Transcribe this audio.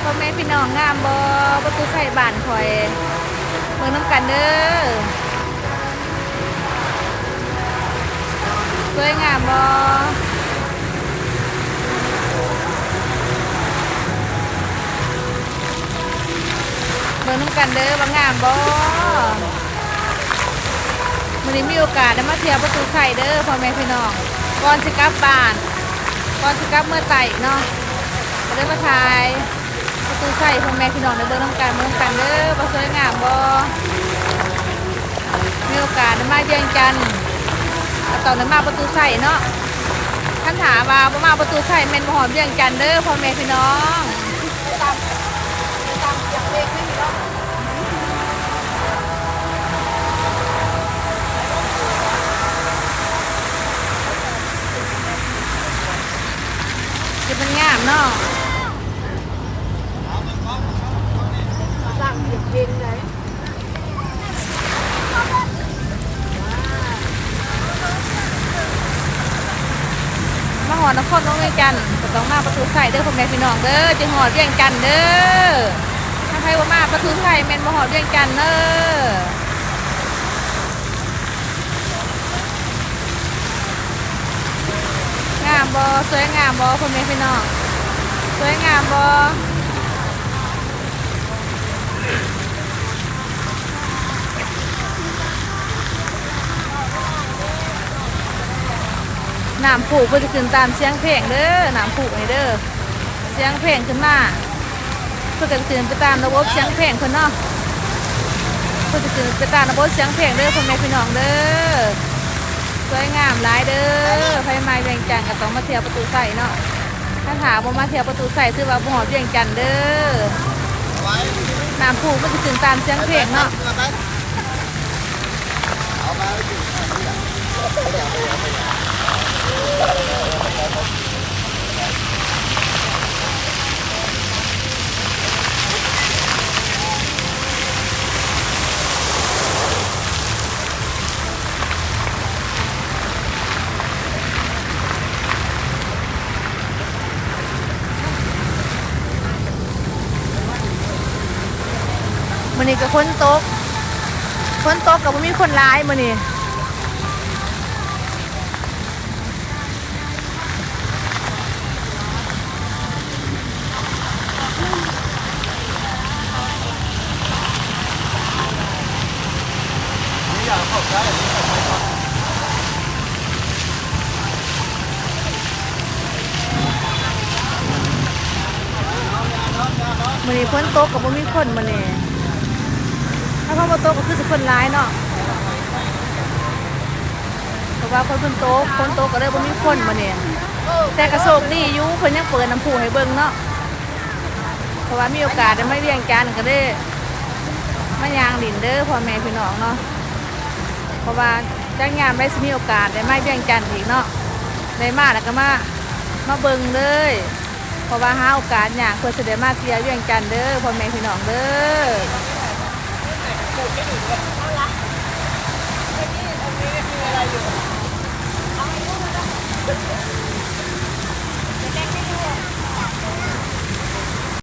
พ่อแม่พี่น้องงามบ่ประตูใส่บ้านคอยเมืองน้ำกันเด้อสวยงามบ่เมืองน้ำกันเด้อว่างามบ่วันนี้มีโอกาสได้มาเที่ยวประตูใส่เด้อพ่อแม่พี่น้องก่อนสิกลับบ้านก่อนสิกลับเมื่อไต่เนาะก็ได้มาถ่ายประตูใส่พ่อแม่พี่น้องในเมืองน้ำกันเมืองน้ำกันเด้อบ่สวยงามบ่มีโอกาสได้มาเยือนกันตอนนั้นมาประตูใส่เนาะท่านถามว่าบ่มาประตูใส่แม่นบ่หอมเยือนกันเด้อพ่อแม่พี่น้องตามเสียงเพลงไม่มีเนาะคือมันงามเนาะสร้างเสียงเพลงเลยมาหอดนครน้องเวียงจันทร์ก็ต้องมาประตูใส่เด้อพ่อแม่พี่น้องเด้อจึงหอดเวียงจันทร์เด้อถ้าใครว่ามาประตูใส่แม่นบ่หอดเวียงจันทร์เด้องามบ่สวยงามบ่พ่อแม่พี่น้องสวยงามบ่น้ำผูกเพื่อจะขึ้นตามเสียงเพลงเด้อน้ำผูกนี่เด้อเสียงเพลงขึ้นมาเพื่อจะขึ้นไปตามระบบเสียงเพลงเพิ่นเนาะเพื่อจะขึ้นไปตามระบบเสียงเพลงเด้อพ่อแม่พี่น้องเด้อสวยงามหลายเด้อไฟไม้เวียงจันทร์ก็ต้องมาเที่ยวประตูใส่เนาะถ้าถามว่ามาเที่ยวประตูใส่ถือว่าบ่ฮอดเวียงจันทร์เด้อน้ำผูกเพื่อจะขึ้นตามเสียงเพลงเนาะมื้อนี้ก็ฝนตกกับบ่มีคนร้ายมื้อนี้มื้อนี้ฝนตกกับบ่มีคนมื้อนี้ถ้าฝนตกก็คือสิคนร้ายเนาะเพราะว่าฝนตกก็เลยบ่มีคนมื้อนี้แต่ก็โชคดีอยู่เพิ่นยังเปิดน้ำพุให้เบิ่งเนาะเพราะว่ามีโอกาสได้มาเวียงจันทร์ก็ได้มายางดินเด้อพ่อแม่พี่น้องเนาะเพราะว่าจังยามได้สิมีโอกาสได้มาเวียงจันทร์อีกเนาะได้มาแล้วก็มาเบิ่งเลยเพราะว่าหาโอกาสยากเพื่อสิได้มาเที่ยวเวียงจันทร์เด้อพ่อแม่พี่น้องเด้อ